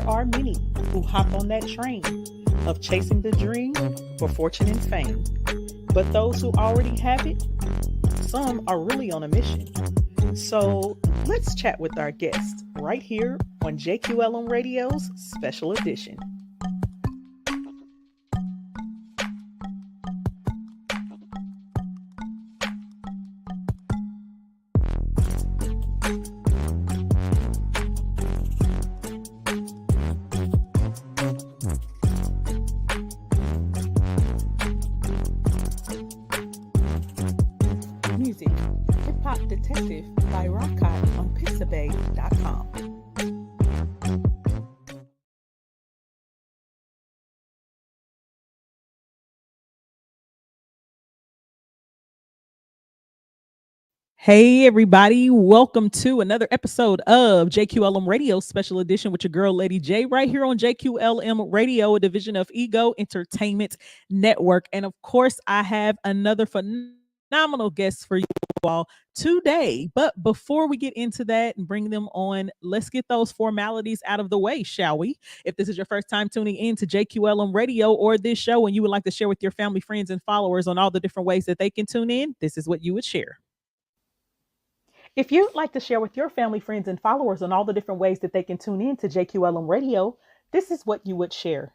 are many who hop on that train of chasing the dream for fortune and fame. But those who already have it, some are really on a mission. So let's chat with our guest right here on Jqlm Radio's Special Edition. Music, Hip Hop Detective by Rockcott on Pixabay.com. Hey everybody, welcome to another episode of Jqlm Radio Special Edition with your girl Lady J right here on Jqlm Radio, a division of Ego Entertainment Network. And of course, I have another phenomenal guest for you all today. But before we get into that and bring them on, let's get those formalities out of the way, shall we? If this is your first time tuning in to Jqlm Radio or this show and you would like to share with your family, friends, and followers on all the different ways that they can tune in, this is what you would share. If you'd like to share with your family, friends, and followers on all the different ways that they can tune in to Jqlm Radio, this is what you would share.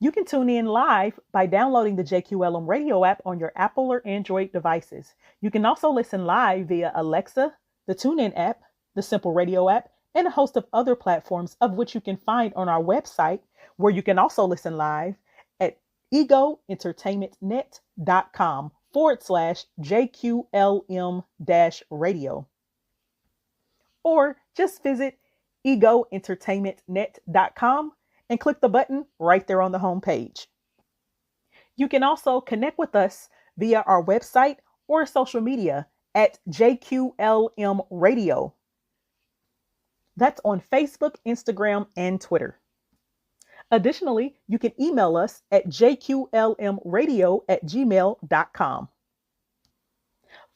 You can tune in live by downloading the Jqlm Radio app on your Apple or Android devices. You can also listen live via Alexa, the TuneIn app, the Simple Radio app, and a host of other platforms of which you can find on our website, where you can also listen live at egoentertainmentnet.com/JQLM-radio. Or just visit egoentertainmentnet.com and click the button right there on the homepage. You can also connect with us via our website or social media at JQLM Radio. That's on Facebook, Instagram, and Twitter. Additionally, you can email us at jqlmradio@gmail.com.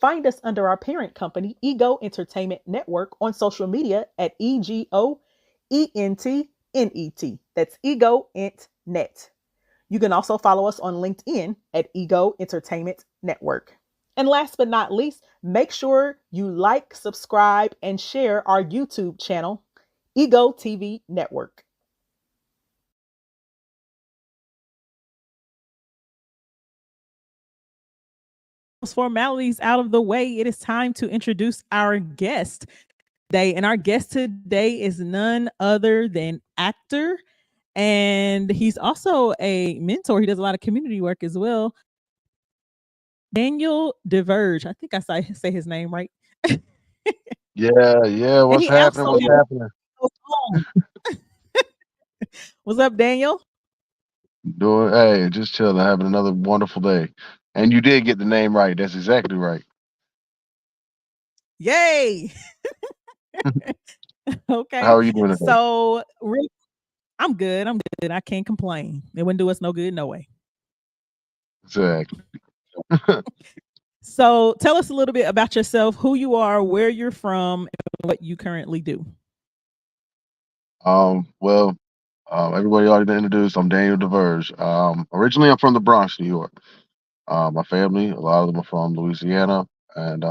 Find us under our parent company, Ego Entertainment Network, on social media at EGOENTNET. That's Ego Ent Net. You can also follow us on LinkedIn at Ego Entertainment Network. And last but not least, make sure you like, subscribe, and share our YouTube channel, Ego TV Network. Formalities out of the way, it is time to introduce our guest today. And our guest today is none other than actor, and he's also a mentor. He does a lot of community work as well. Daniel DesVerges. I think I say his name right. Yeah. What's happening? What's up, Daniel? Hey, just chilling, having another wonderful day. And you did get the name right. That's exactly right. Yay! Okay. How are you doing today? So, I'm good. I can't complain. It wouldn't do us no good, no way. Exactly. So, tell us a little bit about yourself, who you are, where you're from, and what you currently do. Everybody already been introduced. I'm Daniel DesVerges. Originally, I'm from the Bronx, New York. My family, a lot of them are from Louisiana, and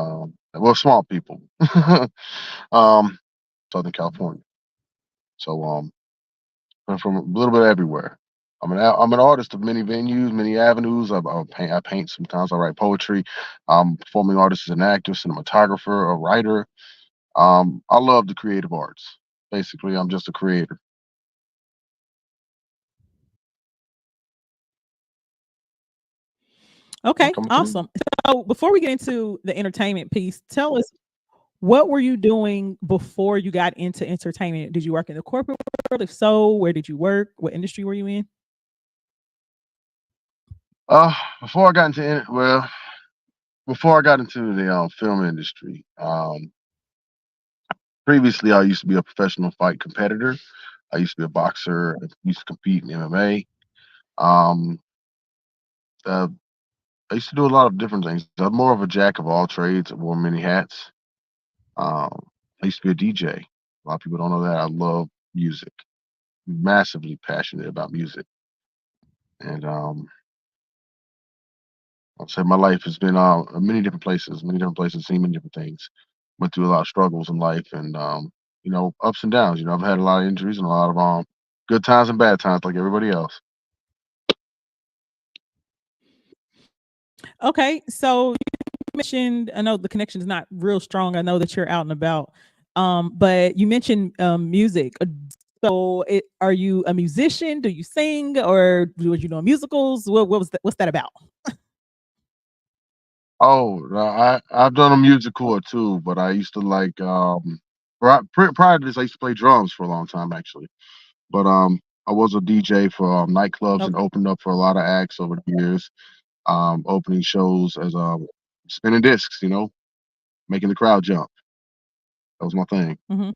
we're small people. Southern California. So I'm from a little bit everywhere. I'm an artist of many venues, many avenues. I paint sometimes. I write poetry. I'm a performing artist, as an actor, cinematographer, a writer. I love the creative arts. Basically, I'm just a creator. Okay, awesome. So before we get into the entertainment piece, tell us, what were you doing before you got into entertainment? Did you work in the corporate world? If so, where did you work? What industry were you in? Before I got into the film industry, previously I used to be a professional fight competitor. I used to be a boxer. I used to compete in MMA. Um, uh, I used to do a lot of different things. I'm more of a jack of all trades. I wore many hats. I used to be a DJ. A lot of people don't know that. I love music. massively passionate about music, and I'll say my life has been many different places, seen many different things, went through a lot of struggles in life, and ups and downs. I've had a lot of injuries and a lot of good times and bad times, like everybody else. Okay, so you mentioned, I know the connection is not real strong. I know that you're out and about, but you mentioned music. So, are you a musician? Do you sing, or was you doing musicals? What was that? What's that about? Oh, I've done a musical or two, but I used to like prior to this, I used to play drums for a long time actually. But I was a DJ for nightclubs and Okay. opened up for a lot of acts over the years. Opening shows as spinning discs, making the crowd jump. That was my thing. Hmm.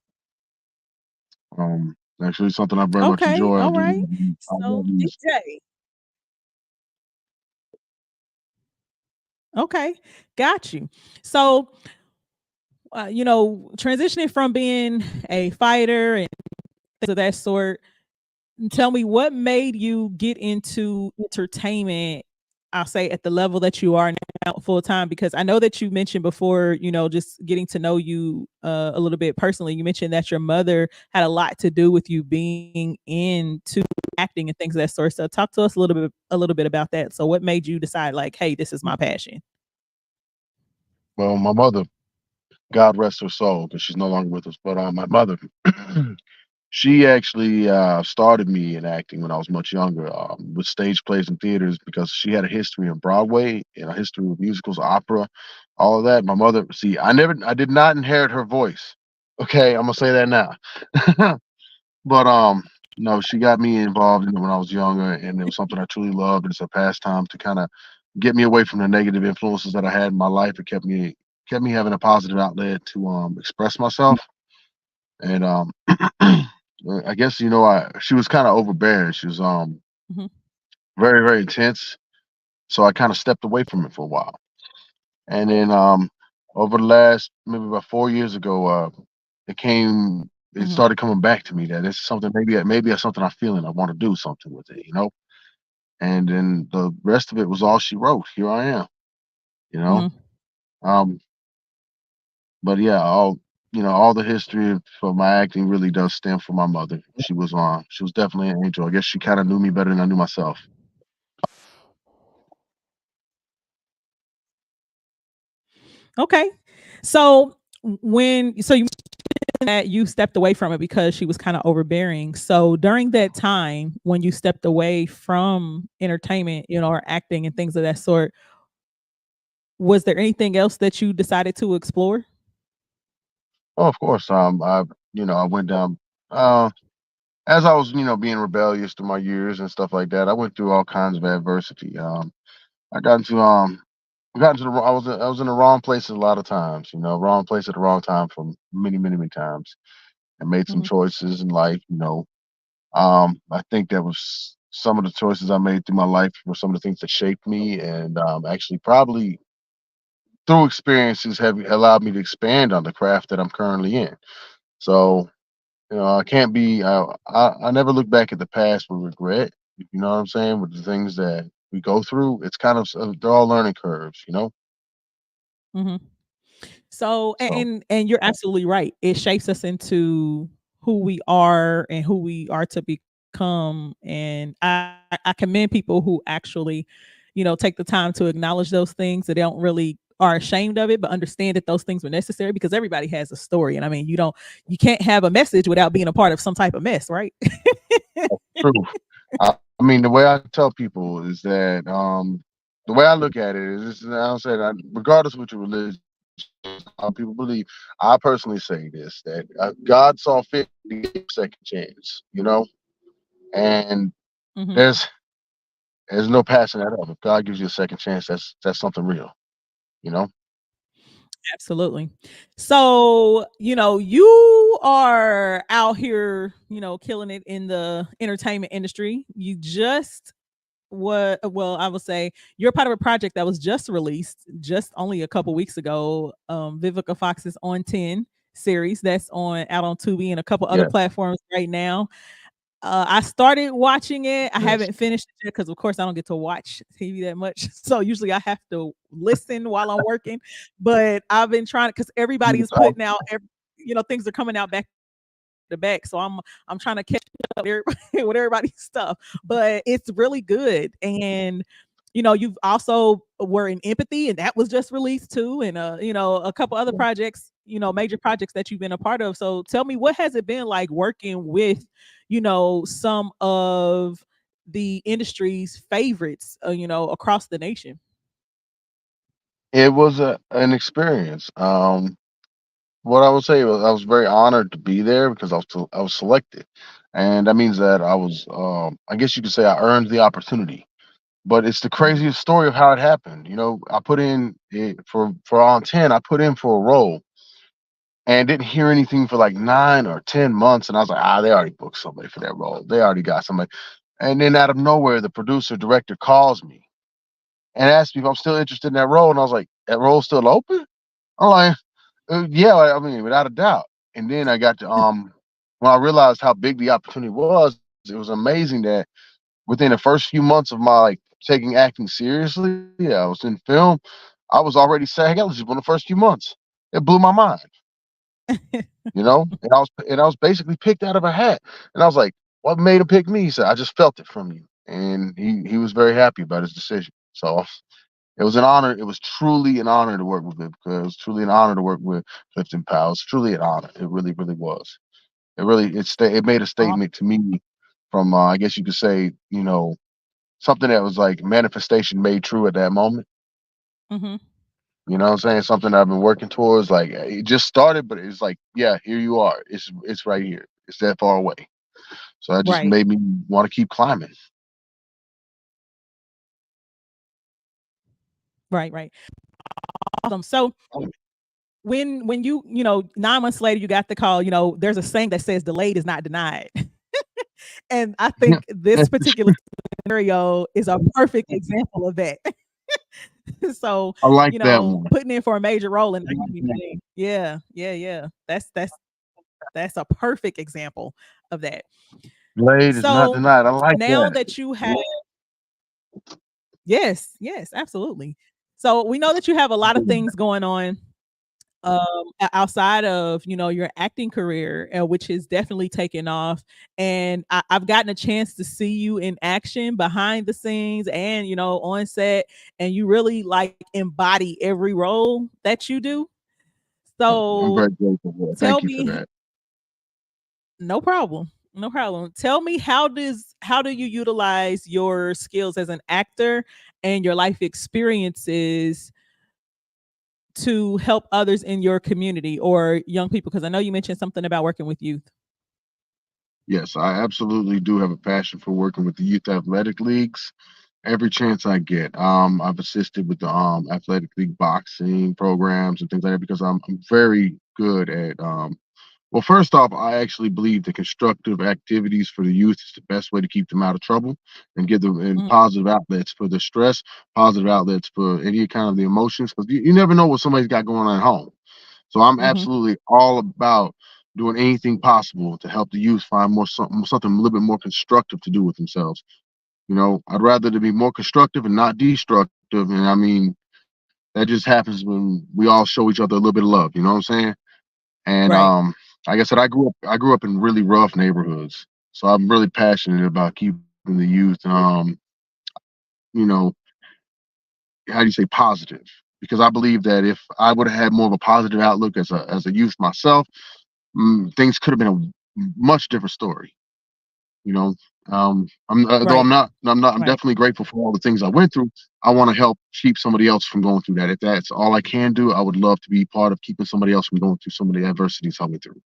Actually, something I very much Okay. enjoy. All right. I love So music. DJ. Okay, got you. So, transitioning from being a fighter and things of that sort, tell me what made you get into entertainment. I'll say at the level that you are now full time, because I know that you mentioned before, just getting to know you a little bit personally. You mentioned that your mother had a lot to do with you being into acting and things of that sort. So talk to us a little bit about that. So what made you decide like, hey, this is my passion? Well, my mother, God rest her soul, because she's no longer with us. But my mother, she actually started me in acting when I was much younger, with stage plays and theaters, because she had a history of Broadway and a history with musicals, opera, all of that. My mother, see, I did not inherit her voice. Okay, I'm gonna say that now. But no, she got me involved in it when I was younger, and it was something I truly loved. It's a pastime to kind of get me away from the negative influences that I had in my life. It kept me having a positive outlet to express myself. And I guess she was kind of overbearing. She was Mhm, very very intense. So I kind of stepped away from it for a while, and then over the last maybe about 4 years ago, it mhm, started coming back to me that it's something, maybe it's something I feel and I want to do something with it. And then the rest of it was all she wrote. Here I am, you know. mhm. Um, but yeah, all the history for my acting really does stem from my mother. She was definitely an angel. I guess she kind of knew me better than I knew myself. Okay. So you mentioned that you stepped away from it because she was kind of overbearing. So during that time when you stepped away from entertainment, or acting and things of that sort, was there anything else that you decided to explore? Oh, of course. I went down uh as I was, being rebellious through my years and stuff like that. I went through all kinds of adversity. I got into I got into the wrong- I was in the wrong place a lot of times, wrong place at the wrong time for many, many, many times, and made some Mhm, choices in life. I think that was some of the choices I made through my life were some of the things that shaped me, and actually probably through experiences have allowed me to expand on the craft that I'm currently in. So I can't be. I never look back at the past with regret. You know what I'm saying? With the things that we go through, it's kind of they're all learning curves. mhm. So, So and you're absolutely right. It shapes us into who we are and who we are to become. And I commend people who actually, take the time to acknowledge those things, that they don't really are ashamed of it, but understand that those things were necessary, because everybody has a story. And I mean, you can't have a message without being a part of some type of mess, right? true. I mean, the way I tell people is that the way I look at it is, this, I don't say that regardless of what your religion, how people believe. I personally say this that God saw fit to give you a second chance. And Mhm. there's there's no passing that up. If God gives you a second chance, that's something real. You know. Absolutely. So, you are out here, killing it in the entertainment industry. You just what well, I would say you're part of a project that was just released just only a couple weeks ago. Vivica Fox's On 10 series that's on out on Tubi and a couple other Yeah. platforms right now. I started watching it. I Yes. haven't finished it yet because, of course, I don't get to watch TV that much. So usually I have to listen while I'm working. But I've been trying because everybody is putting out, things are coming out back to back. So I'm trying to catch up with everybody, with everybody's stuff. But it's really good. And you've also were in Empathy, and that was just released too, and a couple other projects, major projects that you've been a part of. So tell me, what has it been like working with, some of the industry's favorites, across the nation? It was an experience. What I would say was I was very honored to be there because I was selected, and that means that I was I guess you could say I earned the opportunity. But it's the Mhm. craziest story of how it happened. I put in for on 10. I put in for a role and didn't hear anything for like 9 or 10 months, and I was like, they already booked somebody for that role. They already got somebody. And then out of nowhere, the producer director calls me and asked me if I'm still interested in that role, and I was like, that role's still open? I'm like, yeah, I mean, without a doubt. And then I got to when I realized how big the opportunity was, it was amazing that within the first few months of my like taking acting seriously, yeah, I was in film. I was already SAG eligible in the first few months. It blew my mind, and I was basically picked out of a hat. And I was like, "What made him pick me?" He said, "I just felt it from you," and he was very happy about his decision. So it was an honor. It was truly an honor to work with him because it was truly an honor to work with Clifton Powell. It's truly an honor. It really, really was. It made a Aw. statement to me from I guess you could say something that was like manifestation made true at that moment. Mhm. You know what I'm saying? Something I've been working towards. Like it just started, but it's like, yeah, here you are. It's right here. It's that far away. So that just Right. made me want to keep climbing. Right. Right. Awesome. So when you 9 months later you got the call, there's a saying that says delayed is not denied. And I think this particular scenario is a perfect example of that. So, I like that one. putting in for a major role and not getting anything. Yeah, yeah, yeah. That's a perfect example of that. Blade is not So denied. I like now that. that you have, yes, yes, absolutely. So we know that you have a lot of things going on, outside of your acting career, which has definitely taken off. And I've gotten a chance to see you in action behind the scenes and on set, and you really like embody every role that you do. I'm So very grateful for it. tell Thank you for me, that. no problem. No problem. Tell me, how do you utilize your skills as an actor and your life experiences to help others in your community or young people? Because I know you mentioned something about working with youth. Yes, I absolutely do have a passion for working with the youth athletic leagues every chance I get. I've assisted with the athletic league boxing programs and things like that because I'm very good at well, first off, I actually believe that constructive activities for the youth is the best way to keep them out of trouble and give them and Mhm. positive outlets for their stress, positive outlets for any kind of the emotions because you never know what somebody's got going on at home. So I'm Mhm. absolutely all about doing anything possible to help the youth find something a little bit more constructive to do with themselves. I'd rather to be more constructive and not destructive. And I mean, that just happens when we all show each other a little bit of love. You know what I'm saying? And Right. like I said, I grew up in really rough neighborhoods, so I'm really passionate about keeping the youth, you know, how do you say positive? Because I believe that if I would have had more of a positive outlook as a youth myself, things could have been a much different story. You know, though Right. I'm Right. definitely grateful for all the things I went through. I want to help keep somebody else from going through that. If that's all I can do, I would love to be part of keeping somebody else from going through some of the adversities I went through. You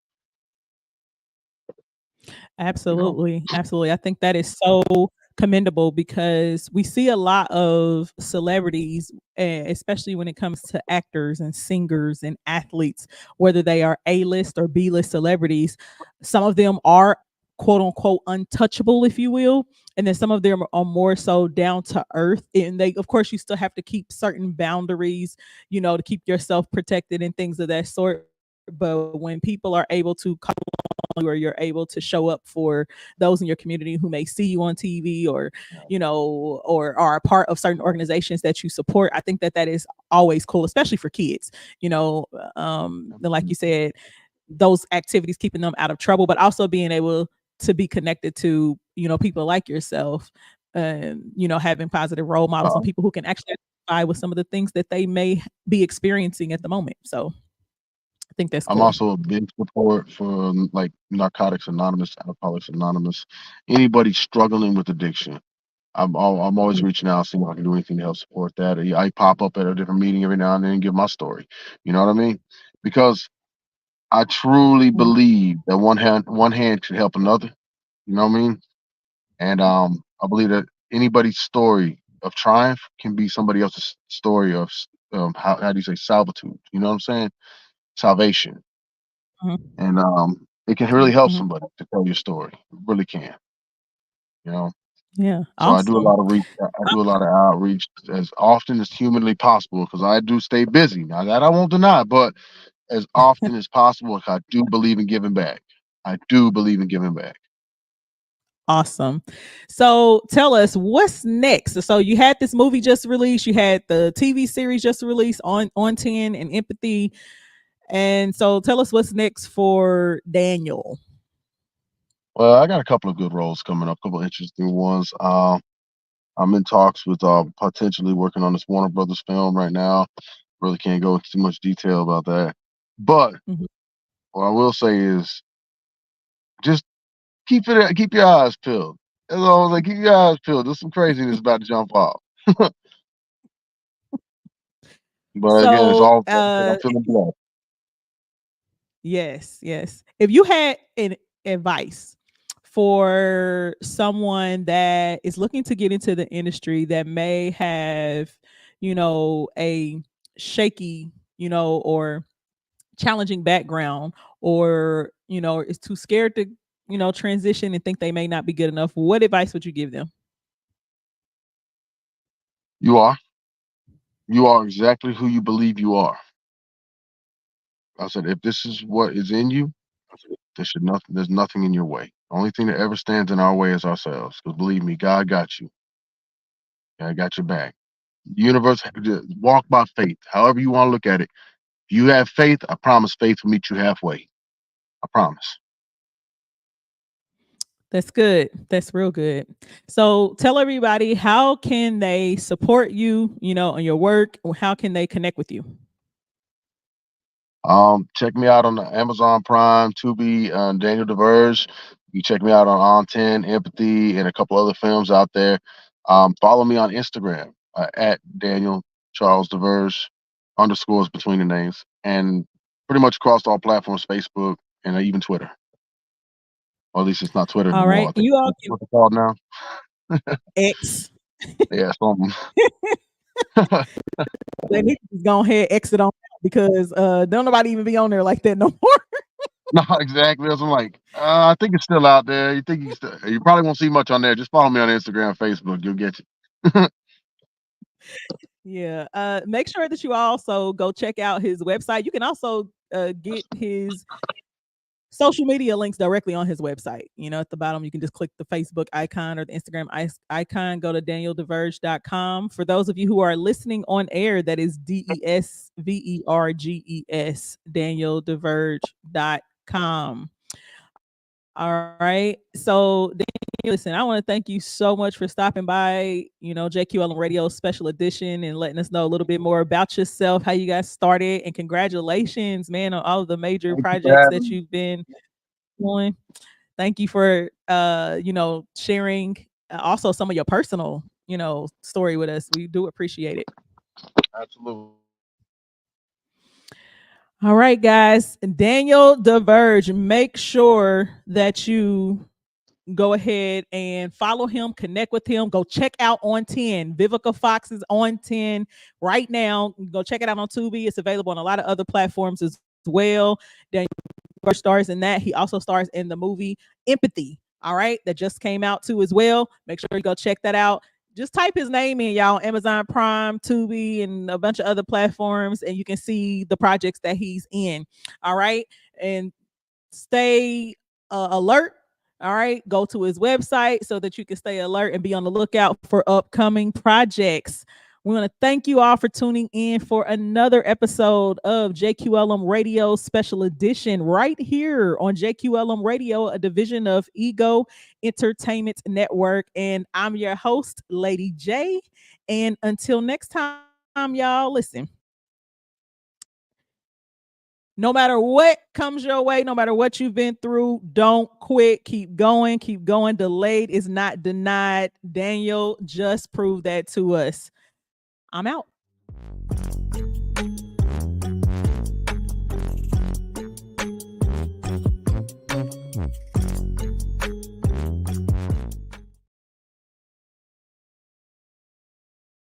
know, Absolutely. Absolutely. I think that is so commendable because we see a lot of celebrities, especially when it comes to actors and singers and athletes, whether they are A-list or B-list celebrities. Some of them are quote unquote untouchable, if you will. And then some of them are more so down to earth. And they, of course, you still have to keep certain boundaries, to keep yourself protected and things of that sort. but when people are able to call on you, or you're able to show up for those in your community who may see you on TV, or or are a part of certain organizations that you support, I think that that is always cool, especially for kids. Like you said, those activities keeping them out of trouble, but also being able to be connected to people like yourself, and having positive role models and Um, people who can actually identify with some of the things that they may be experiencing at the moment. So I think that's I'm cool. also a big support for like Narcotics Anonymous, Alcoholics Anonymous, anybody struggling with addiction. I'm always reaching out, seeing if I can do anything to help support that. I pop up at a different meeting every now and then and give my story. You know what I mean? Because I truly believe that one hand should help another. You know what I mean? And I believe that anybody's story of triumph can be somebody else's story of how do you say salvitude? You know what I'm saying? Salvation. Mhm. And it can really help Mhm. somebody to tell your story. It really can. You know. Yeah, So I do a awesome. lot of I do a lot of outreach as often as humanly possible because I do stay busy. Now that I won't deny, but as often as possible, I do believe in giving back. I do believe in giving back. Awesome. So tell us what's next. So you had this movie just released, you had the TV series just released on 10 and Empathy. And so tell us what's next for Daniel. Well, I got a couple of good roles coming up, a couple of interesting ones. I'm in talks with potentially working on this Warner Brothers film right now. Really can't go into too much detail about that. But Mhm. what I will say is just keep your eyes peeled. That's all I was like, keep your eyes peeled. There's some craziness about to jump off. But again, it's So all I'm feeling blessed. yes, yes. If you had an advice for someone that is looking to get into the industry that may have, a shaky, or challenging background, or, is too scared to, transition and think they may not be good enough, what advice would you give them? You are. You are exactly who you believe you are. I said, if this is what is in you, there's nothing in your way. The only thing that ever stands in our way is ourselves. Because believe me, God got you. God got your back. The universe, just walk by faith. However you want to look at it. If you have faith, I promise faith will meet you halfway. I promise. That's good. That's real good. So tell everybody, how can they support you, on your work, or how can they connect with you? Check me out on the Amazon Prime, Tubi, Daniel DesVerges. You check me out on 10, Empathy, and a couple other films out there. Follow me on Instagram at Daniel Charles DesVerges, underscores between the names, and pretty much across all platforms, Facebook and even Twitter. Or at least it's not Twitter All anymore. right. I think You all can what's it called now? X. Yeah, something. They need to just go ahead, exit on out, because don't nobody even be on there like that no more. No, exactly. That's what I'm like. I think it's still out there. You probably won't see much on there. Just follow me on Instagram, Facebook. You'll get you. Yeah. Make sure that you also go check out his website. You can also get his social media links directly on his website. At the bottom, you can just click the Facebook icon or the Instagram icon, go to DanielDesVerges.com. For those of you who are listening on air, that is DesVerges, DanielDesVerges.com. All right. So, Daniel, listen, I want to thank you so much for stopping by, JQLM Radio Special Edition, and letting us know a little bit more about yourself, how you guys started, and congratulations, man, on all of the major Thank you for projects having that me. you've been doing. Thank you for, sharing also some of your personal, story with us. We do appreciate it. Absolutely. All right, guys. Daniel DesVerges, make sure that you go ahead and follow him, connect with him. Go check out On 10. Vivica Fox is On 10 right now. Go check it out on Tubi. It's available on a lot of other platforms as well. Daniel stars in that. He also stars in the movie Empathy. All right, that just came out too as well. Make sure you go check that out. just type his name in, y'all, Amazon Prime, Tubi, and a bunch of other platforms, and you can see the projects that he's in. All right. And stay alert. All right. Go to his website so that you can stay alert and be on the lookout for upcoming projects. We want to thank you all for tuning in for another episode of JQLM Radio Special Edition right here on JQLM Radio, a division of Ego Entertainment Network. And I'm your host, Lady J. And until next time, y'all, listen. No matter what comes your way, no matter what you've been through, don't quit. Keep going. Keep going. Delayed is not denied. Daniel just proved that to us. I'm out.